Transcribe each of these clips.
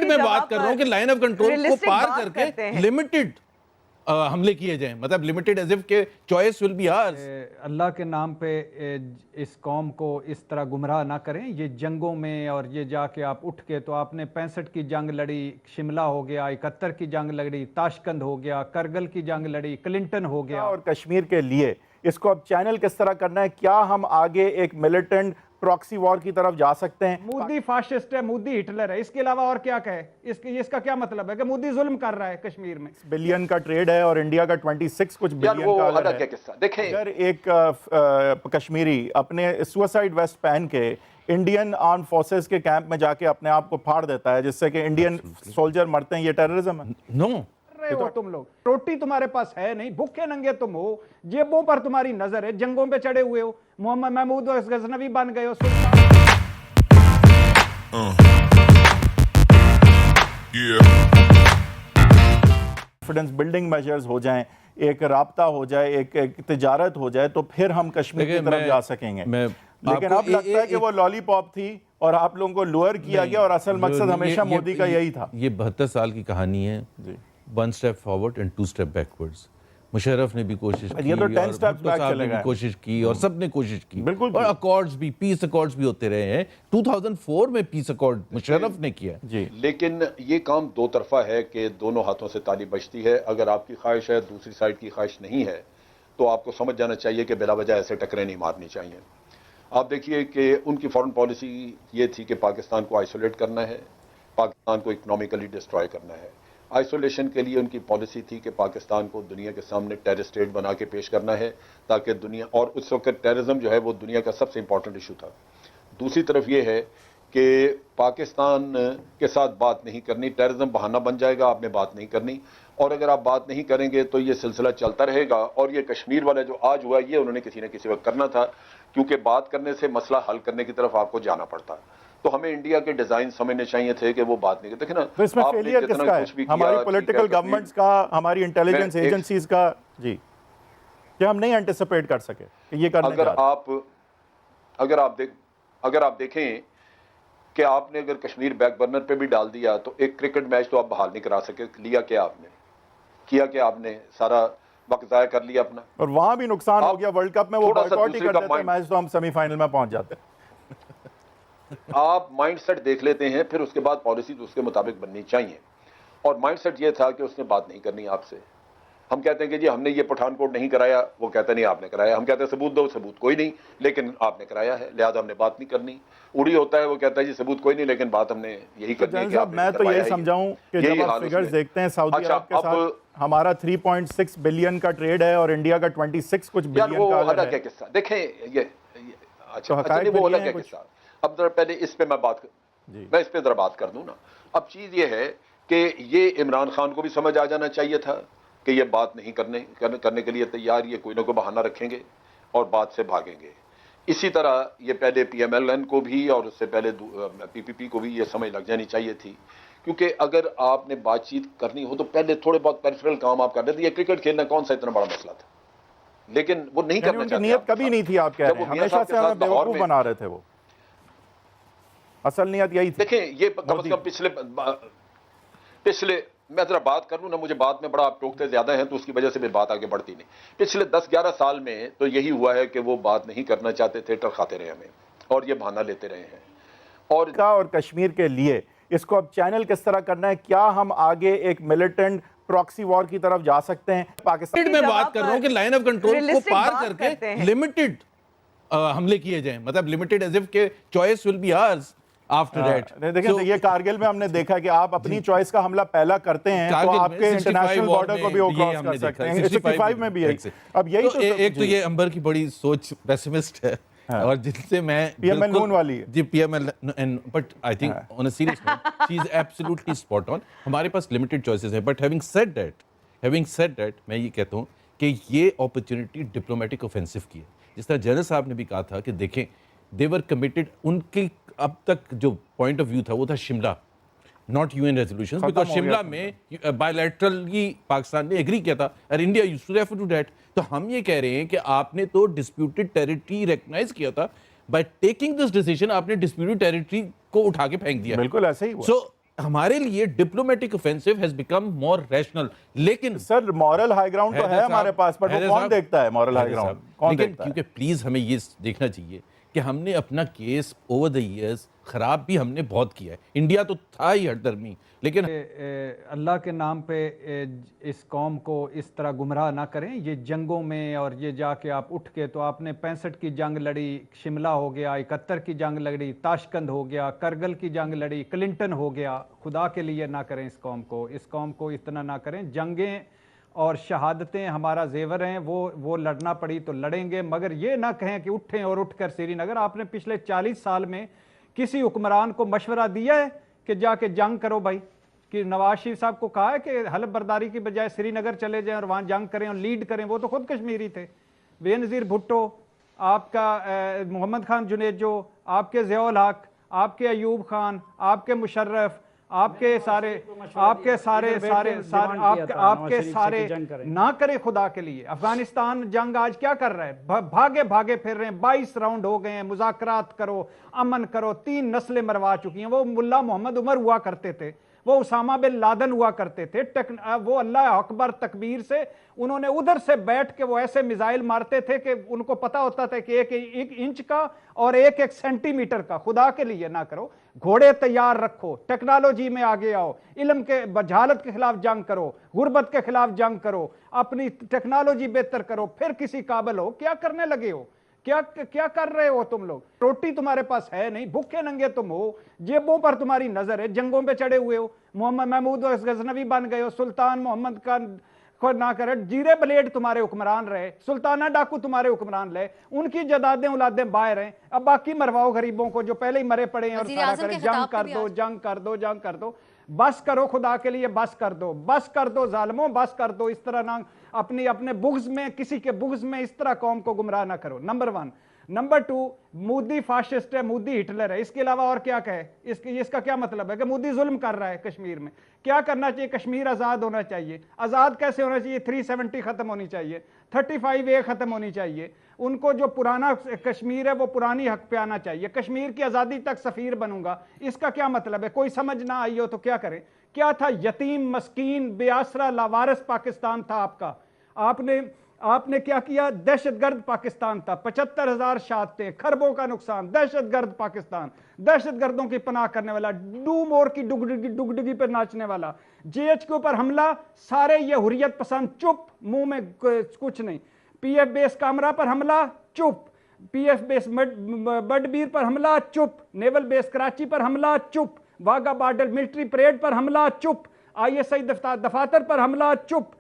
میں بات کر رہا ہوں کہ لائن آف کنٹرول کو پار کر کے لمیٹڈ حملے کیے جائیں، مطلب لمیٹڈ ایز اف کہ چوائس ول بی آرز۔ اللہ کے نام پہ اس قوم کو اس طرح گمراہ نہ کریں۔ یہ جنگوں میں اور یہ جا کے آپ اٹھ کے، تو آپ نے 65 کی جنگ لڑی، شملہ ہو گیا، 71 کی جنگ لڑی، تاشقند ہو گیا، کرگل کی جنگ لڑی، کلنٹن ہو گیا۔ اور کشمیر کے لیے اس کو اب چینل کس طرح کرنا ہے؟ کیا ہم آگے ایک ملیٹنٹ پراکسی وار کی طرف جا سکتے ہیں؟ مودی فاشسٹ ہے، مودی ہٹلر ہے، اس کے علاوہ اور کیا کہے؟ اس کا کیا مطلب ہے کہ مودی ظلم کر رہا ہے کشمیر میں؟ بلین کا ٹریڈ ہے اور انڈیا کا 26 کچھ بلین کا الگ ہے قصہ۔ دیکھیں اگر ایک کشمیری اپنے سوسائڈ ویسٹ پہن کے انڈین آرم فورسز کے کیمپ میں جا کے اپنے آپ کو پھاڑ دیتا ہے جس سے کہ انڈین سولجر مرتے ہیں، یہ ٹیررزم ہے؟ نو، رہے ہو تم لوگ، روٹی تمہارے پاس ہے نہیں، بھوکے ننگے تم ہو، جیبوں پر تمہاری نظر ہے، جنگوں پہ چڑھے ہوئے ہو، محمد محمود غزنوی بن گئے ہو۔ کانفیڈنس بلڈنگ میجرز ہو جائیں، ایک رابطہ ہو جائے، ایک تجارت ہو جائے، تو پھر ہم کشمیر کی طرف جا سکیں گے۔ لیکن اب لگتا ہے کہ وہ لالی پاپ تھی اور آپ لوگوں کو لور کیا گیا، اور اصل مقصد ہمیشہ مودی کا یہی تھا۔ یہ 72 سال کی کہانی ہے، 1 step forward and 2 step backwards. Musharraf نے بھی کوشش کی، اور بھٹو صاحب نے بھی کوشش کی، اور سب نے کوشش کی، اور اکارڈز بھی، پیس اکارڈز بھی ہوتے رہے ہیں۔ 2004 میں پیس اکارڈ مشرف نے کیا۔ لیکن یہ کام دو طرفہ ہے کہ دونوں ہاتھوں سے تالی بجتی ہے۔ اگر آپ کی خواہش ہے، دوسری سائڈ کی خواہش نہیں ہے، تو آپ کو سمجھ جانا چاہیے کہ بلا وجہ ایسے ٹکریں نہیں مارنی چاہیے۔ آپ دیکھیے کہ ان کی فورن پالیسی یہ تھی کہ پاکستان کو آئسولیٹ کرنا ہے، پاکستان کو اکنامکلی ڈسٹرائے کرنا ہے۔ آئسولیشن کے لیے ان کی پالیسی تھی کہ پاکستان کو دنیا کے سامنے ٹیرر اسٹیٹ بنا کے پیش کرنا ہے، تاکہ دنیا، اور اس وقت ٹیررزم جو ہے وہ دنیا کا سب سے امپورٹنٹ ایشو تھا۔ دوسری طرف یہ ہے کہ پاکستان کے ساتھ بات نہیں کرنی، ٹیررزم بہانہ بن جائے گا، آپ نے بات نہیں کرنی، اور اگر آپ بات نہیں کریں گے تو یہ سلسلہ چلتا رہے گا۔ اور یہ کشمیر والا جو آج ہوا، یہ انہوں نے کسی نہ کسی وقت کرنا تھا، کیونکہ بات کرنے سے مسئلہ حل کرنے کی طرف آپ کو جانا پڑتا۔ تو ہمیں انڈیا کے ڈیزائن سمجھنے چاہیے تھے کہ وہ بات نہیں کرتے۔ دیکھیں نا، اس میں فیلئر کس کا ہے؟ ہماری پولیٹیکل گورنمنٹس کا، ہماری انٹیلیجنس ایجنسیز کا، جی، کہ ہم نہیں انٹیسپیٹ کر سکے کہ یہ کرنے کا۔ اگر آپ دیکھیں کہ آپ نے اگر کشمیر بیک برنر پہ بھی ڈال دیا تو ایک کرکٹ میچ تو آپ بحال نہیں کرا سکے۔ لیا کیا آپ نے؟ کیا کہ آپ نے سارا وقت ضائع کر لیا اپنا، اور وہاں بھی نقصان ہو گیا۔ ورلڈ کپ میں وہ بائیکاٹ ہی کر دیتے ہیں میچ، تو ہم سیمی فائنل میں پہنچ جاتے ہیں۔ آپ مائنڈ سیٹ دیکھ لیتے ہیں، پھر اس کے بعد پالیسی تو اس کے مطابق بننی چاہیے۔ اور مائنڈ سیٹ یہ تھا کہ اس نے بات نہیں کرنی آپ سے۔ ہم کہتے ہیں کہ جی ہم نے یہ پٹھان کوٹ نہیں کرایا، وہ کہتے نہیں آپ نے کرایا۔ ہم کہتے ہیں ثبوت دو، ثبوت کوئی نہیں، لیکن آپ نے کرایا ہے، لہذا ہم نے بات نہیں کرنی۔ اڑی ہوتا ہے، وہ کہتا ہے جی ثبوت کوئی نہیں، لیکن بات ہم نے یہی کرنی ہے کہ آپ نے میں تو یہی سمجھاؤں کہ جب آپ فگرز دیکھتے ہیں، سعودی عرب کے ساتھ ہمارا 3.6 بلین کا ٹریڈ ہے اور انڈیا کا 26 کچھ بلین کا الگ ہے قصہ۔ دیکھیں یہ اچھا وہ الگ ہے قصہ۔ اب ذرا پہلے اس پہ میں اس پہ ذرا بات کر دوں نا۔ اب چیز یہ ہے کہ یہ عمران خان کو بھی سمجھ آ جانا چاہیے تھا کہ یہ بات نہیں کرنے کے لیے تیار، یہ کوئی نہ کوئی بہانہ رکھیں گے اور بات سے بھاگیں گے۔ اسی طرح یہ پہلے پی ایم ایل این کو بھی اور اس سے پہلے پی پی پی کو بھی یہ سمجھ لگ جانی چاہیے تھی، کیونکہ اگر آپ نے بات چیت کرنی ہو تو پہلے تھوڑے بہت پیریفرل کام آپ کر رہے تھے۔ یہ کرکٹ کھیلنا کون سا اتنا بڑا مسئلہ تھا، لیکن وہ نہیں کرنا چاہتے۔ نیت کبھی نہیں تھی، آپ کہہ رہے ہیں ہمیشہ سے ہمیں بیوقوف بنا رہے تھے، وہ اصل نیت یہی تھی۔ دیکھیں یہ کم از کم پچھلے میں ذرا بات کر لوں نا، مجھے بات میں بڑا آپ ٹوکتے زیادہ ہیں تو اس کی وجہ سے بھی بات آگے بڑھتی نہیں۔ پچھلے 10-11 سال میں تو یہی ہوا ہے کہ وہ بات نہیں کرنا چاہتے تھے، ٹرخاتے رہے ہمیں، اور یہ بہانہ لیتے رہے ہیں۔ اور کشمیر کے لیے اس کو اب چینل کس طرح کرنا ہے؟ کیا ہم آگے ایک ملیٹنٹ پراکسی وار کی طرف جا سکتے ہیں؟ پاکستان میں بات کر رہا ہوں کہ لائن آف کنٹرول کو پار کر کے لمیٹڈ حملے کیے جائیں، مطلب لمیٹڈ ایز اف کہ choice will be ours after that. دیکھیں یہ کارگل میں ہم نے دیکھا کہ آپ اپنی چوائس کا حملہ پہلا کرتے ہیں تو آپ کے انٹرنیشنل بارڈر کو بھی وہ کراس کر سکتے ہیں۔ 65 میں بھی ہے۔ اب یہی تو ایک تو یہ امبر کی بڑی سوچ پیسمسٹ ہے، اور جن سے میں پی ایم ایل نون والی ہے، جی P M L, but I think on a serious note she is absolutely spot on. ہمارے پاس لمیٹڈ چوائسز ہیں، بٹ ہیونگ سیڈ دیٹ میں یہ کہتا ہوں کہ یہ اپرچونٹی ڈپلومیٹک اوفینسو کی ہے۔ جس طرح جنرل صاحب نے بھی کہا تھا کہ دیکھیں دے ور کمیٹڈ، ان کی اب تک جو پوائنٹ آف ویو تھا وہ تھا Shimla, not U N resolution, because Shimla میں بائی لیٹرلی پاکستان نے ایگری کیا تھا اور India used to refer to that. تو ہم یہ کہہ رہے ہیں کہ آپ نے تو ڈسپیوٹڈ ٹیریٹری ریکگنائز کیا تھا، بائی ٹیکنگ دس ڈیسیژن آپ نے ڈسپیوٹڈ ٹیریٹری کو اٹھا کے پھینک دیا۔ بالکل ایسے ہی ہوا۔ سو ہمارے لیے diplomatic offensive has become more rational. لیکن سر مورل ہائی گراؤنڈ تو ہے ہمارے پاس، پر وہ کون دیکھتا ہے مورل ہائی گراؤنڈ؟ کون دیکھتا ہے؟ کیونکہ پلیز ہمیں یہ دیکھنا چاہیے کہ ہم نے اپنا کیس اوور دا ایئرز خراب بھی ہم نے بہت کیا ہے. انڈیا تو تھا ہی ہر درمی، لیکن اللہ کے نام پہ اس قوم کو اس طرح گمراہ نہ کریں. یہ جنگوں میں اور یہ جا کے آپ اٹھ کے تو آپ نے 65 کی جنگ لڑی، شملہ ہو گیا، 71 کی جنگ لڑی، تاشکند ہو گیا، کرگل کی جنگ لڑی، کلنٹن ہو گیا. خدا کے لیے نہ کریں اس قوم کو اتنا نہ کریں. جنگیں اور شہادتیں ہمارا زیور ہیں، وہ لڑنا پڑی تو لڑیں گے، مگر یہ نہ کہیں کہ اٹھیں اور اٹھ کر سری نگر. آپ نے پچھلے 40 سال میں کسی حکمران کو مشورہ دیا ہے کہ جا کے جنگ کرو بھائی؟ کہ نواز شریف صاحب کو کہا ہے کہ حلف برداری کی بجائے سری نگر چلے جائیں اور وہاں جنگ کریں اور لیڈ کریں؟ وہ تو خود کشمیری تھے. بے نظیر بھٹو، آپ کا محمد خان جنیجو، آپ کے ضیاء الحق، آپ کے ایوب خان، آپ کے مشرف، آپ کے سارے نہ کرے خدا کے لیے. افغانستان جنگ آج کیا کر رہا ہے؟ بھاگے پھر رہے ہیں. 22 راؤنڈ ہو گئے ہیں. مذاکرات کرو، امن کرو. 3 نسلیں مروا چکی ہیں. وہ ملا محمد عمر ہوا کرتے تھے، وہ اسامہ بن لادن ہوا کرتے تھے. وہ اللہ اکبر تکبیر سے انہوں نے ادھر سے بیٹھ کے وہ ایسے میزائل مارتے تھے کہ ان کو پتا ہوتا تھا کہ ایک انچ کا اور ایک سینٹی میٹر کا. خدا کے لیے نہ کرو. گھوڑے تیار رکھو، ٹیکنالوجی میں آگے آؤ، علم کے جہالت کے خلاف جنگ کرو، غربت کے خلاف جنگ کرو، اپنی ٹیکنالوجی بہتر کرو، پھر کسی قابل ہو. کیا کرنے لگے ہو؟ کیا کر رہے ہو تم لوگ؟ روٹی تمہارے پاس ہے نہیں، بھوکے ننگے تم ہو، جیبوں پر تمہاری نظر ہے، جنگوں پہ چڑھے ہوئے ہو. محمد محمود غزنوی بن گئے ہو، سلطان محمد کا نہ کرے. جیرے بلیڈ تمہارے حکمران رہے، سلطانہ ڈاکو تمہارے حکمران رہے، ان کی جدادیں اولادیں باہر ہیں. اب باقی مرواؤ غریبوں کو جو پہلے ہی مرے پڑے ہیں اور سارا کرے. جنگ کر دو. بس کرو خدا کے لیے، بس کر دو ظالموں، بس کر دو. اس طرح نہ اپنے بغض میں، کسی کے بغض میں اس طرح قوم کو گمراہ نہ کرو. نمبر 1. نمبر 2، مودی فاشسٹ ہے، مودی ہٹلر ہے. اس کے علاوہ اور کیا کہے؟ اس کا کیا مطلب ہے؟ کہ مودی ظلم کر رہا ہے کشمیر میں. کیا کرنا چاہیے؟ کشمیر آزاد ہونا چاہیے. آزاد کیسے ہونا چاہیے؟ 370 ختم ہونی چاہیے، 35A ختم ہونی چاہیے. ان کو جو پرانا کشمیر ہے وہ پرانی حق پہ آنا چاہیے. کشمیر کی آزادی تک سفیر بنوں گا. اس کا کیا مطلب ہے؟ کوئی سمجھ نہ آئی ہو تو کیا کریں؟ کیا تھا؟ یتیم، مسکین، بے آسرا، لاوارث پاکستان تھا آپ کا. آپ نے کیا کیا؟ دہشت گرد پاکستان تھا. 75,000 شہادتیں، خربوں کا نقصان. دہشت گرد پاکستان، دہشت گردوں کی پناہ کرنے والا، ڈو مور کی ڈگڈگی پر ناچنے والا. GH کے اوپر حملہ، سارے یہ حریت پسند چپ، منہ میں کچھ نہیں. PF بیس کامرا پر حملہ، چپ. PF بیس بڈبیر پر حملہ، چپ. نیول بیس کراچی پر حملہ، چپ. واگا بارڈر ملٹری پریڈ پر حملہ، چپ. ISI دفاتر پر حملہ، چپ.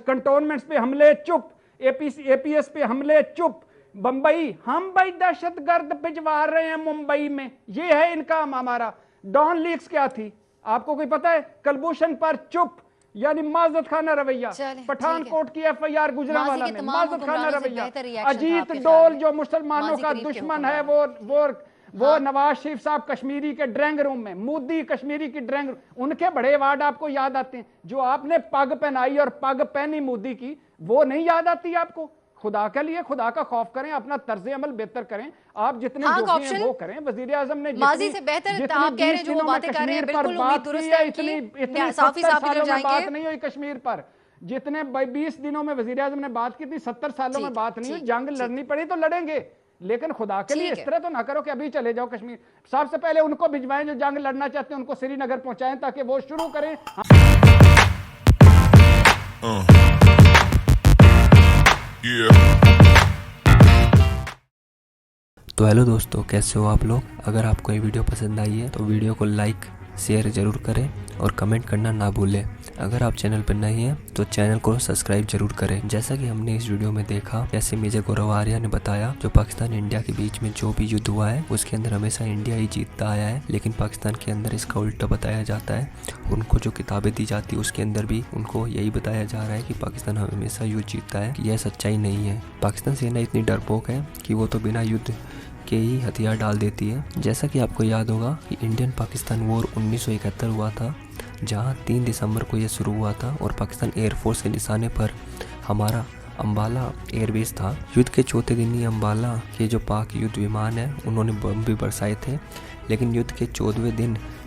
کنٹونمنٹس پہ حملے، چپ. APS پہ حملے، چپ. بمبئی، ہم بھائی دہشت گرد بھجوا رہے ہیں ممبئی میں، یہ ہے ان کا ہمارا. ڈان لیکس کیا تھی آپ کو کوئی پتا ہے؟ کلبھوشن پر چپ. یعنی معذرت خانہ رویہ. پٹھان کوٹ کی FIR گجرانوالہ میں معذرت خانہ رویہ. اجیت ڈول جو مسلمانوں کا دشمن ہے وہ نواز شریف صاحب کشمیری کے ڈرائنگ روم میں، مودی کشمیری کی ڈرائنگ روم. ان کے بڑے ایوارڈ آپ کو یاد آتے ہیں؟ جو آپ نے پگ پہنائی اور پگ پہنی مودی کی، وہ نہیں یاد آتی آپ کو؟ خدا کے لیے خدا کا خوف کریں، اپنا طرز عمل بہتر کریں. آپ جتنے جو ہیں وہ کریں. وزیر اعظم نے ماضی سے بہتر آپ کہہ رہے ہیں جو وہ باتیں کر رہے ہیں بالکل امید درست ہے کہ صافی صاحب ادھر جائیں گے. بات نہیں ہوئی کشمیر پر. جتنے 20 دنوں میں وزیر اعظم نے بات کی تھی، 70 سالوں میں بات نہیں ہوئی. جنگ لڑنی پڑی تو لڑیں گے، لیکن خدا کے لیے اس طرح تو نہ کرو کہ ابھی چلے جاؤ کشمیر. سب سے پہلے ان کو بھجوائیں جو جنگ لڑنا چاہتے ہیں، ان کو سری نگر پہنچائیں تاکہ وہ شروع کریں. تو ہیلو دوستو، کیسے ہو آپ لوگ؟ اگر آپ کو یہ ویڈیو پسند آئی ہے تو ویڈیو کو لائک شیئر ضرور کریں اور کمنٹ کرنا نہ بھولیں. اگر آپ چینل پر نئے ہیں تو چینل کو سبسکرائب ضرور کریں. جیسا کہ ہم نے اس ویڈیو میں دیکھا، جیسے میجر گورو آریہ نے بتایا، جو پاکستان انڈیا کے بیچ میں جو بھی یدھ ہوا ہے اس کے اندر ہمیشہ انڈیا ہی جیتتا آیا ہے، لیکن پاکستان کے اندر اس کا الٹا بتایا جاتا ہے. ان کو جو کتابیں دی جاتی ہے اس کے اندر بھی ان کو یہی بتایا جا رہا ہے کہ پاکستان ہمیشہ یدھ جیتتا ہے. یہ سچائی نہیں ہے. پاکستان سینا اتنی ڈرپوک ہے کہ وہ تو بنا یدھ کے ہی ہتھیار ڈال دیتی ہے. جیسا کہ آپ کو یاد ہوگا کہ انڈین پاکستان وار 1971 ہوا تھا، جہاں 3 دسمبر کو یہ شروع ہوا تھا اور پاکستان ایئر فورس کے نشانے پر ہمارا امبالہ ایئر بیس تھا. یدھ کے چوتھے دن ہی امبالہ کے جو پاک یدھ ومان ہیں انہوں نے بم بھی برسائے تھے، لیکن یدھ کے 14ویں دن